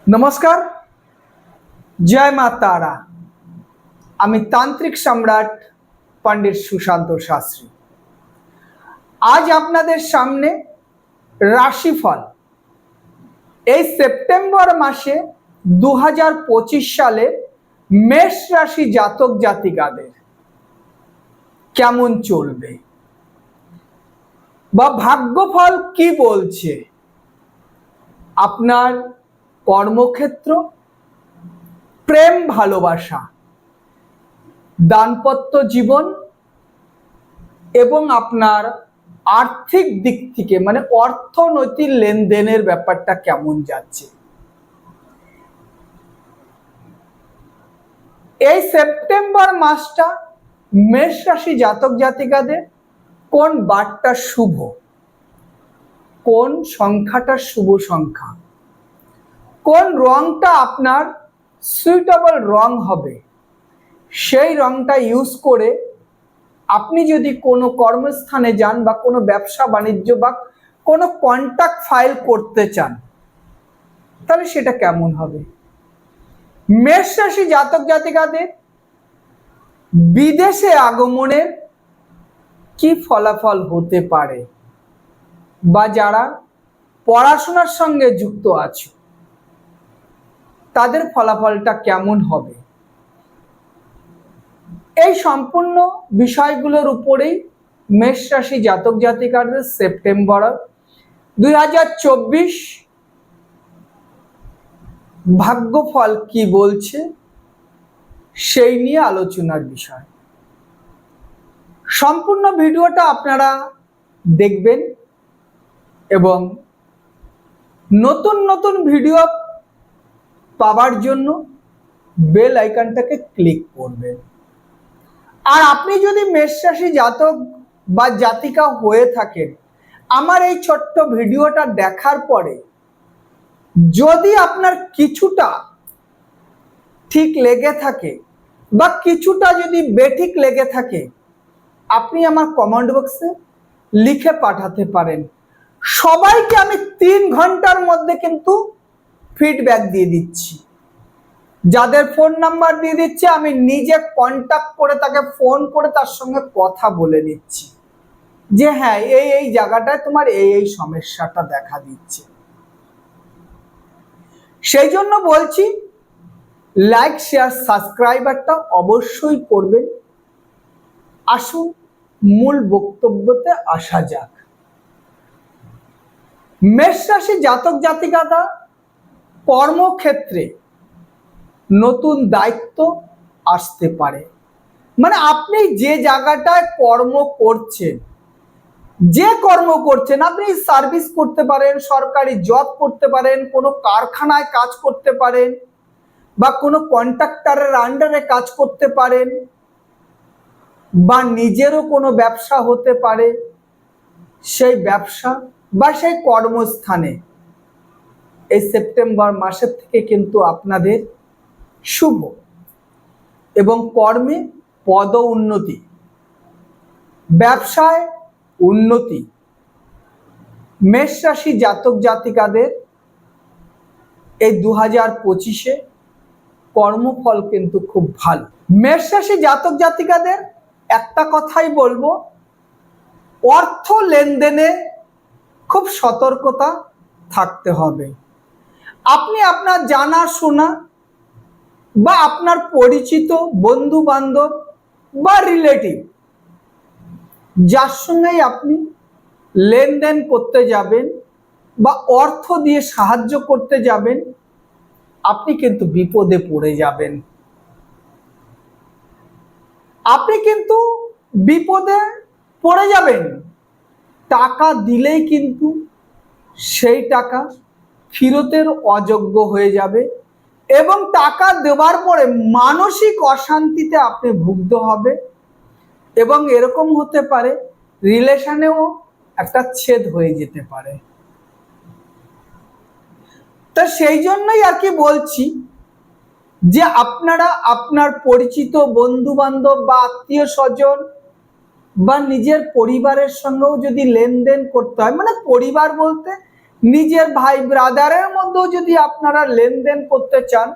নমস্কার, জয় মা তারা। আমি তান্ত্রিক সম্রাট পণ্ডিত সুশান্ত শাস্ত্রী। আজ আপনাদের সামনে রাশিফল এই সেপ্টেম্বর মাসে 2025 সালে মেষ রাশি জাতক জাতিকাদের কেমন চলবে বা ভাগ্যফল কি বলছে। আপনার কর্মক্ষেত্র, প্রেম ভালোবাসা, দাম্পত্য জীবন এবং আপনার আর্থিক দিক থেকে মানে অর্থনৈতিক লেনদেনের ব্যাপারটা কেমন যাচ্ছে। এই সেপ্টেম্বর মাসটা মেষ রাশি জাতক জাতিকাদের কোন বারটা শুভ, কোন সংখ্যাটা শুভ সংখ্যা, কোন রংটা আপনার সুইটেবল রং হবে, সেই রংটা ইউজ করে আপনি যদি কোনো কর্মস্থানে যান বা কোনো ব্যবসা বাণিজ্য বা কোনো কন্ট্যাক্ট ফাইল করতে চান, তাহলে সেটা কেমন হবে। মেষ রাশি জাতক জাতিকাদের বিদেশে আগমনের কি ফলাফল হতে পারে, বা যারা পড়াশোনার সঙ্গে যুক্ত আছে তাদের ফলাফলটা কেমন হবে, এই সম্পূর্ণ বিষয়গুলোর উপরেই মেষ রাশি জাতক জাতিকাদের সেপ্টেম্বর 2024 ভাগ্যফল কি বলছে সেই নিয়ে আলোচনার বিষয়। সম্পূর্ণ ভিডিওটা আপনারা দেখবেন এবং নতুন নতুন ভিডিও পাওয়ার জন্য বেল আইকনটাকে ক্লিক করবেন। আর আপনি যদি মেষ রাশি জাতক বা জাতিকা হয়ে থাকেন, আমার এই ছোট্ট ভিডিওটা দেখার পরে যদি আপনার কিছুটা ঠিক লেগে থাকে বা কিছুটা যদি বেঠিক লেগে থাকে, আপনি আমার কমেন্ট বক্সে লিখে পাঠাতে পারেন। সবাইকে আমি 3 ঘন্টার মধ্যে কিন্তু ফিডব্যাক দিয়ে দিচ্ছি। যাদের ফোন নাম্বার দিয়ে দিচ্ছে আমি নিজে কন্ট্যাক্ট করে তাকে ফোন করে তার সঙ্গে কথা বলে নিচ্ছি যে হ্যাঁ এই জায়গাটায় তোমার এই সমস্যাটা দেখা দিচ্ছে। সেই জন্য বলছি লাইক শেয়ার সাবস্ক্রাইবারটা অবশ্যই করবেন। আসুন মূল বক্তব্যতে আসা যাক। মেষ রাশি জাতক জাতিকারা কর্মক্ষেত্রে নতুন দায়িত্ব আসতে পারে। মানে আপনি যে জায়গাটায় কর্ম করছেন, আপনি সার্ভিস করতে পারেন, সরকারি জব করতে পারেন, কোনো কারখানায় কাজ করতে পারেন বা কোনো কন্ট্রাক্টরের আন্ডারে কাজ করতে পারেন বা নিজেরও কোনো ব্যবসা হতে পারে। সেই ব্যবসা বা সেই কর্মস্থানে এই সেপ্টেম্বর মাসের থেকে কিন্তু আপনাদের শুভ এবং কর্মে পদ উন্নতি, ব্যবসায় উন্নতি। মেষ রাশি জাতক জাতিকাদের এই 2025-এ কর্মফল কিন্তু খুব ভালো। মেষ রাশি জাতক জাতিকাদের একটা কথাই বলবো, অর্থ লেনদেনে খুব সতর্কতা থাকতে হবে। আপনি আপনার জানাশোনা বা আপনার পরিচিত বন্ধু বান্ধব বা রিলেটিভ যার সঙ্গেই আপনি লেনদেন করতে যাবেন বা অর্থ দিয়ে সাহায্য করতে যাবেন, আপনি কিন্তু বিপদে পড়ে যাবেন। আপনি কিন্তু বিপদে পড়ে যাবেন। টাকা দিলেই কিন্তু সেই টাকা ফেরতের অযোগ্য হয়ে যাবে এবং টাকা দেওয়ার পরে মানসিক অশান্তিতে আপনি ভুগতে হবে এবং এরকম হতে পারে রিলেশনেও একটা ছেদ হয়ে যেতে পারে। তা সেই জন্যই আর কি বলছি যে আপনারা আপনার পরিচিত বন্ধু বান্ধব বা আত্মীয় স্বজন বা নিজের পরিবারের সঙ্গেও যদি লেনদেন করতে হয়, মানে পরিবার বলতে নিজের ভাই ব্রাদারের মধ্যেও যদি আপনারা লেনদেন করতে চান,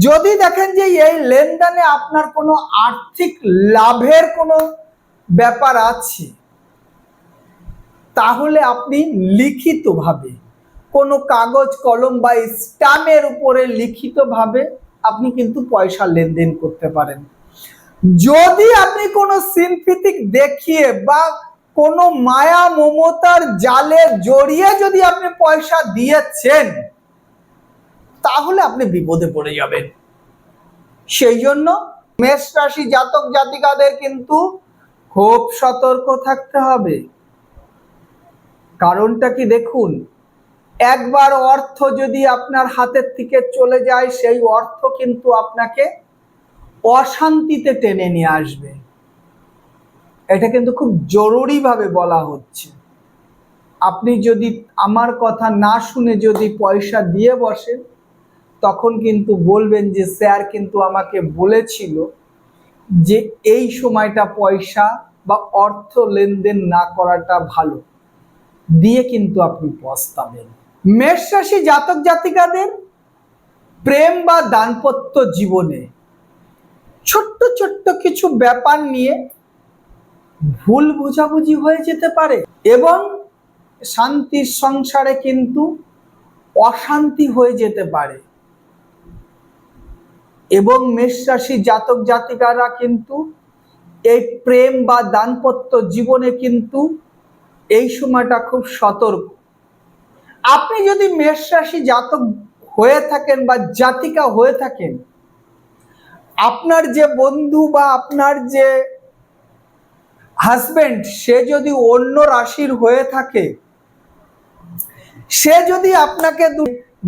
যদি দেখেন যে এই লেনদেনে আপনার কোনো আর্থিক লাভের কোনো ব্যাপার আছে, তাহলে আপনি লিখিতভাবে কোনো কাগজ কলম বা স্ট্যাম্পের উপরে লিখিতভাবে আপনি কিন্তু পয়সা লেনদেন করতে পারেন। যদি আপনি কোনো সিনথেটিক দেখিয়ে বা কোনো মায়া মমতার জালে জড়িয়ে যদি আপনি পয়সা দিয়েছেন, তাহলে আপনি বিপদে পড়ে যাবেন। সেই জন্য মেষ রাশি জাতক জাতিকাদের কিন্তু খুব সতর্ক থাকতে হবে। কারণটা কি দেখুন, একবার অর্থ যদি আপনার হাতের থেকে চলে যায়, সেই অর্থ কিন্তু আপনাকে অশান্তিতে টেনে নিয়ে আসবে। এটা কিন্তু খুব জরুরিভাবে বলা হচ্ছে। আপনি যদি আমার কথা না শুনে যদি পয়সা দিয়ে বসেন, তখন কিন্তু বলবেন যে স্যার কিন্তু আমাকে বলেছিল যে এই সময়টা পয়সা বা অর্থ লেনদেন না করাটা ভালো, দিয়ে কিন্তু আপনি পস্তাবেন। মেষ রাশি জাতক জাতিকাদের প্রেম বা দাম্পত্য জীবনে ছোট্ট ছোট্ট কিছু ব্যাপার নিয়ে ভুল বোঝাবুঝি হয়ে যেতে পারে এবং শান্তির সংসারে কিন্তু অশান্তি হয়ে যেতে পারে। এবং মেষ রাশি জাতক জাতিকারা কিন্তু এই প্রেম বা দাম্পত্য জীবনে কিন্তু এই সময়টা খুব সতর্ক। আপনি যদি মেষ রাশি জাতক হয়ে থাকেন বা জাতিকা হয়ে থাকেন, আপনার যে বন্ধু বা আপনার যে হাজবেন্ড সে যদি অন্য রাশির হয়ে থাকে, সে যদি আপনাকে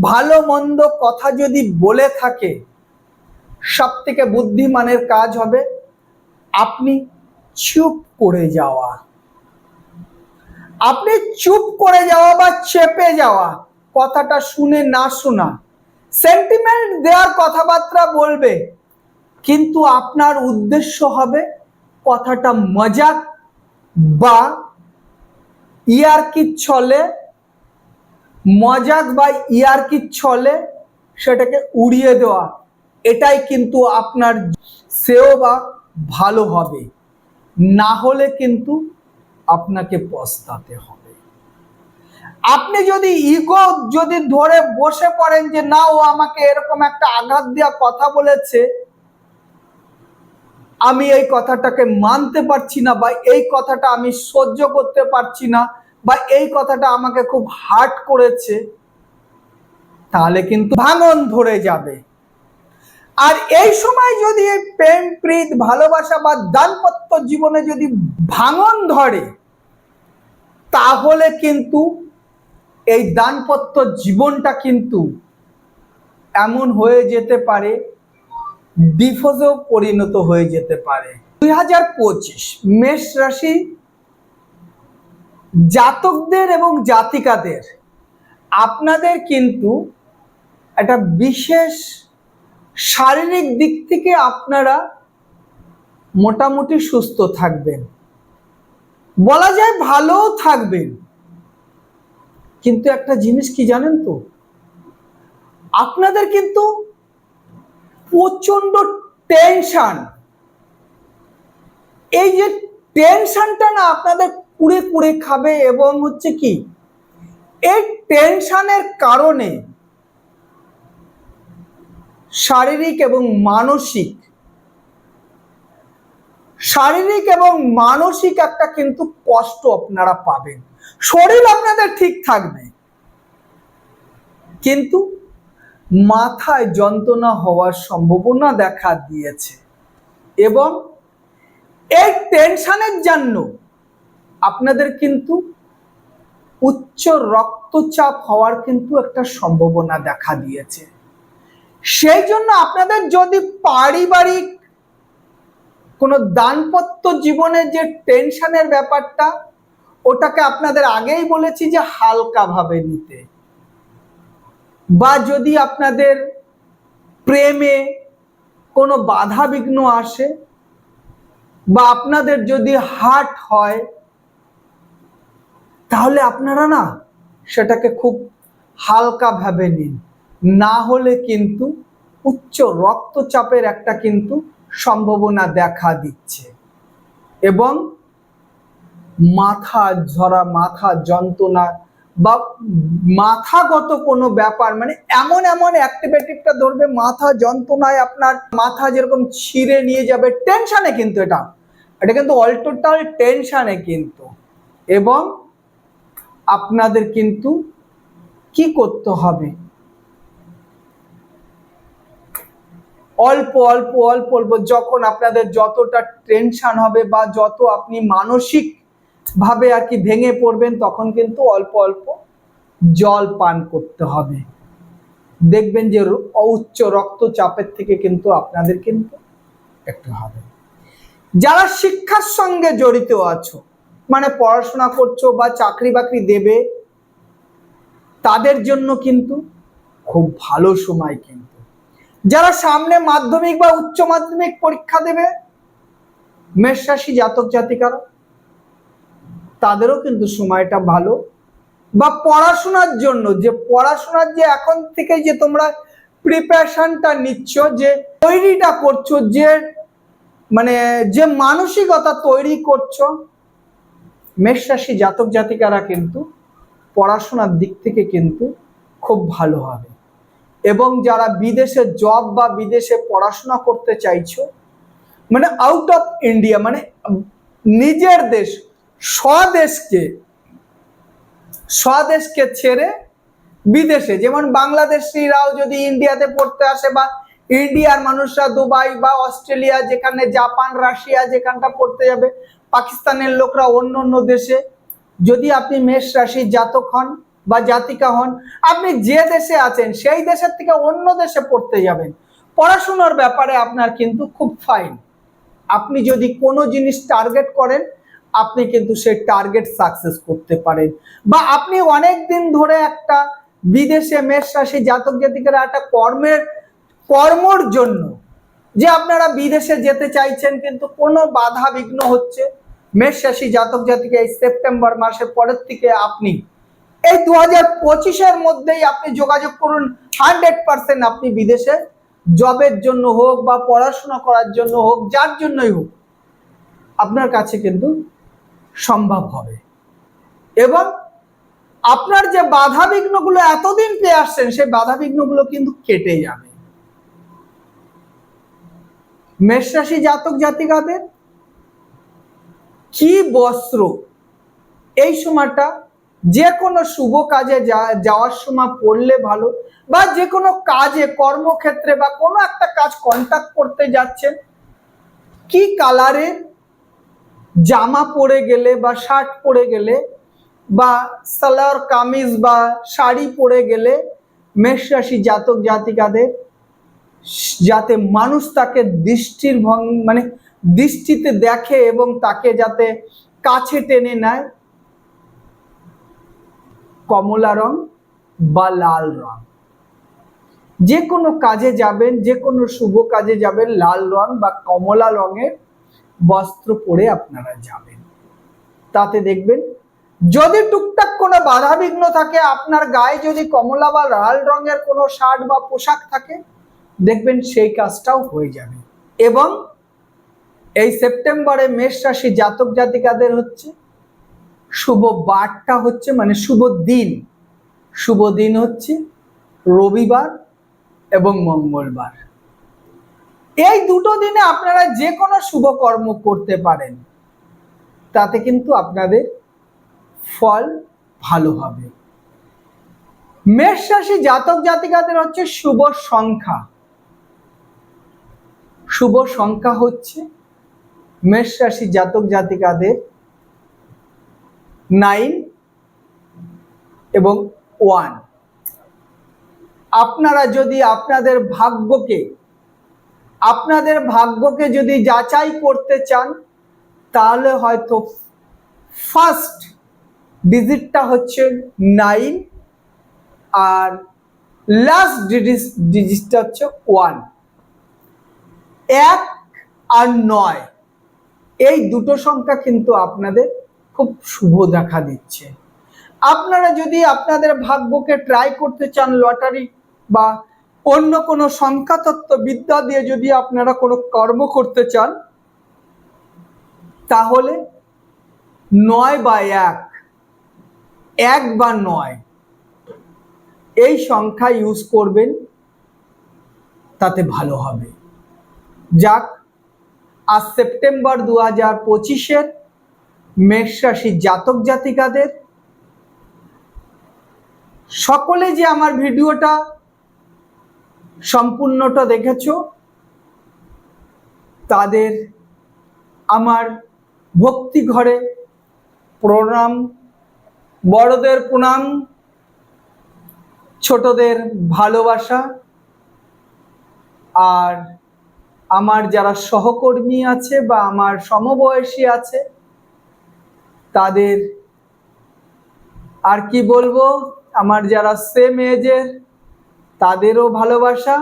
ভালো মন্দ কথা যদি বলে থাকে, সব থেকে বুদ্ধিমানের কাজ হবে আপনি চুপ করে যাওয়া। আপনি চুপ করে যাওয়া বা চেপে যাওয়া, কথাটা শুনে না শোনা, সেন্টিমেন্ট দেওয়ার কথাবার্তা বলবে, কিন্তু আপনার উদ্দেশ্য হবে কথাটা মজাক বা ইয়ার্কির ছলে, মজাক বা ইয়ার্কির ছলে সেটাকে উড়িয়ে দেওয়া। এটাই কিন্তু আপনার সেও বা ভালো হবে, না হলে কিন্তু আপনাকে পস্তাতে হবে। আপনি যদি ইগো যদি ধরে বসে পড়েন যে না ও আমাকে এরকম একটা আঘাত দেওয়া কথা বলেছে, আমি এই কথাটাকে মানতে পারছি না বা এই কথাটা আমি সহ্য করতে পারছি না বা এই কথাটা আমাকে খুব হার্ট করেছে, তাহলে কিন্তু ভাঙন ধরে যাবে। আর এই সময় যদি এই প্রেম প্রীত ভালোবাসা বা দাম্পত্য জীবনে যদি ভাঙন ধরে, তাহলে কিন্তু এই দাম্পত্য জীবনটা কিন্তু এমন হয়ে যেতে পারে, ডিভোর্সেও পরিণত হয়ে যেতে পারে। 2025 মেষ রাশি জাতকদের এবং জাতিকাদের আপনাদের কিন্তু একটা বিশেষ শারীরিক দিক থেকে আপনারা মোটামুটি সুস্থ থাকবেন, বলা যায় ভালোও থাকবেন। কিন্তু একটা জিনিস কি জানেন তো, আপনাদের কিন্তু প্রচন্ড টেনশন, এই যে টেনশনটা না আপনাদের কুড়ে কুড়ে খাবে এবং হচ্ছে কি এই টেনশনের কারণে শারীরিক এবং মানসিক একটা কিন্তু কষ্ট আপনারা পাবেন। শরীর আপনাদের ঠিক থাকবে, কিন্তু মাথায় যন্ত্রণা হওয়ার সম্ভাবনা দেখা দিয়েছে এবং এই টেনশনের জন্য আপনাদের কিন্তু উচ্চ রক্তচাপ হওয়ার কিন্তু একটা সম্ভাবনা দেখা দিয়েছে। সেই জন্য আপনাদের যদি পারিবারিক কোনো দাম্পত্য জীবনের যে টেনশনের ব্যাপারটা, ওটাকে আপনাদের আগেই বলেছি যে হালকাভাবে নিতে, বা যদি আপনাদের প্রেমে কোনো বাধা বিঘ্ন আসে বা আপনাদের যদি হার্ট হয়, তাহলে আপনারা না সেটাকে খুব হালকাভাবে নিন, না হলে কিন্তু উচ্চ রক্তচাপের একটা কিন্তু সম্ভাবনা দেখা দিচ্ছে এবং মাথা ধরা, মাথা যন্ত্রণা বা মাথাগত কোনো ব্যাপার, মানে এমন এমন অ্যাক্টিভিটিটা ধরবে মাথা যন্ত্রণায় আপনার মাথা যেরকম ছিঁড়ে নিয়ে যাবে, টেনশনে, কিন্তু এটা কিন্তু অল টোটাল টেনশনে কিন্তু। এবং আপনাদের কিন্তু কি করতে হবে, অল্প অল্প অল্প অল্প যখন আপনাদের যতটা টেনশন হবে বা যত আপনি মানসিক ভাবে আর কি ভেঙে পড়বেন, তখন কিন্তু অল্প অল্প জল পান করতে হবে। দেখবেন যে উচ্চ রক্তচাপের থেকে কিন্তু আপনাদের কিন্তু একটু হবে। যারা শিক্ষার সঙ্গে জড়িত আছো, মানে পড়াশোনা করছো বা চাকরি বাকরি দেবে, তাদের জন্য কিন্তু খুব ভালো সময়। কিন্তু যারা সামনে মাধ্যমিক বা উচ্চ মাধ্যমিক পরীক্ষা দেবে, মেষ রাশি জাতক জাতিকারা, তাদেরও কিন্তু সময়টা ভালো। বা পড়াশোনার জন্য, যে পড়াশোনার যে এখন থেকে যে তোমরা প্রিপারেশনটা নিচ্ছ, যে তৈরিটা করছো, যে মানে যে মানসিকতা তৈরি করছো, মেষ রাশি জাতক জাতিকারা কিন্তু পড়াশোনার দিক থেকে কিন্তু খুব ভালো হবে। এবং যারা বিদেশে জব বা বিদেশে পড়াশোনা করতে চাইছো, মানে আউট অফ ইন্ডিয়া, মানে নিজের দেশ, স্বদেশকে ছেড়ে বিদেশে, যেমন বাংলাদেশিরাও যদি ইন্ডিয়াতে পড়তে আসে, বা ইন্ডিয়ার মানুষরা দুবাই বা অস্ট্রেলিয়া, যেখানে জাপান, রাশিয়া যেখানটা পড়তে যাবে, পাকিস্তানের লোকরা অন্য অন্য দেশে, যদি আপনি মেষ রাশি জাতক হন বা জাতিকা হন, আপনি যে দেশে আছেন সেই দেশের থেকে অন্য দেশে পড়তে যাবেন, পড়াশোনার ব্যাপারে আপনার কিন্তু খুব ফাইন। আপনি যদি কোনো জিনিস টার্গেট করেন, আপনি কিন্তু সেই টার্গেট সাকসেস করতে পারেন। বা আপনি অনেক দিন ধরে একটা বিদেশে মেষ রাশি জাতক জাতিকারা একটা কর্মর জন্য যে আপনারা বিদেশে যেতে চাইছেন, কিন্তু কোনো বাধা বিঘ্ন হচ্ছে, মেষ রাশি জাতক জাতিকা এই সেপ্টেম্বর মাসের পরের থেকে আপনি এই 2025-এর মধ্যেই আপনি যোগাযোগ করুন। 100% আপনি বিদেশে জবের জন্য হোক বা পড়াশোনা করার জন্য হোক, যার জন্যই হোক, আপনার কাছে কিন্তু সম্ভব হবে। এবং আপনার যে বাধা বিঘ্নগুলো এতদিন পেয়ে আসছেন, সেই বাধা বিঘ্নগুলো কিন্তু কেটে যাবে। মেষ রাশি জাতক জাতিকাদের কি বস্ত্র এই সময়টা যে কোনো শুভ কাজে যাওয়ার সময় পড়লে ভালো, বা যে কোনো কাজে, কর্মক্ষেত্রে বা কোনো একটা কাজ কন্ট্যাক্ট করতে যাচ্ছেন, কি কালারের জামা পরে গেলে বা শার্ট পরে গেলে বা সালোয়ার কামিজ বা শাড়ি পরে গেলে মেষ রাশি জাতক জাতিকাদের, যাতে মানুষ তাকে মানে দৃষ্টিতে দেখে এবং তাকে যাতে কাছে টেনে নেয়, কমলা রং বা লাল রং। যে কোনো কাজে যাবেন, যে কোনো শুভ কাজে যাবেন, লাল রং বা কমলা রঙের বস্ত্র পরে আপনারা যাবেন। তাতে দেখবেন যদি টুকটাক কোনো বাধা বিঘ্ন থাকে, আপনার গায়ে যদি কমলা বা লাল রঙের কোনো শার্ট বা পোশাক থাকে, দেখবেন সেই কাজটাও হয়ে যাবে। এবং এই সেপ্টেম্বরে মেষ রাশি জাতক জাতিকাদের হচ্ছে শুভ বারটা হচ্ছে, মানে শুভ দিন হচ্ছে রবিবার এবং মঙ্গলবার। এই দুটো দিনে আপনারা যে কোনো শুভ কর্ম করতে পারেন, তাতে কিন্তু আপনাদের ফল ভালো হবে। মেষ রাশি জাতক জাতিকাদের হচ্ছে শুভ সংখ্যা হচ্ছে মেষ রাশি জাতক জাতিকাদের 9 এবং 1। আপনারা যদি আপনাদের ভাগ্যকে যদি যাচাই করতে চান, তাহলে হয়তো ফার্স্ট ডিজিটটা হচ্ছে 9 আর লাস্ট ডিজিটটা হচ্ছে 1। 1 আর 9 এই দুটো সংখ্যা কিন্তু আপনাদের খুব শুভ দেখা দিচ্ছে। আপনারা যদি আপনাদের ভাগ্যকে ট্রাই করতে চান, লটারি বা অন্য কোনো সংখ্যাতত্ত্ব বিদ্যা দিয়ে যদি আপনারা কোনো কর্ম করতে চান, তাহলে 9 বা 1, 1 বা 9 এই সংখ্যা ইউজ করবেন, তাতে ভালো হবে। যাক, আজ সেপ্টেম্বর 2025-এর মেষ রাশির জাতক জাতিকাদের সকলে যে আমার ভিডিওটা সম্পূর্ণটা দেখেছো, তাদের আমার ভক্তি ঘরে প্রণাম, বড়দের প্রণাম, ছোটদের ভালোবাসা। আর আমার যারা সহকর্মী আছে বা আমার সমবয়সী আছে, তাদের আর কি বলবো, আমার যারা সেম এজের, তাদেরও ভালোবাসা।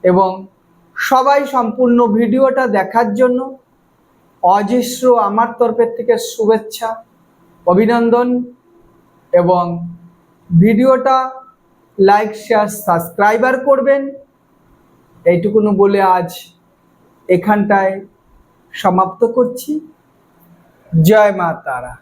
এবং সবাই সম্পূর্ণ ভিডিওটা দেখার জন্য অজস্র আমার তরফের থেকে শুভেচ্ছা, অভিনন্দন। এবং ভিডিওটা লাইক, শেয়ার, সাবস্ক্রাইবার করবেন, এইটুকুনো বলে আজ এখানটায় সমাপ্ত করছি। জয় মা তারা।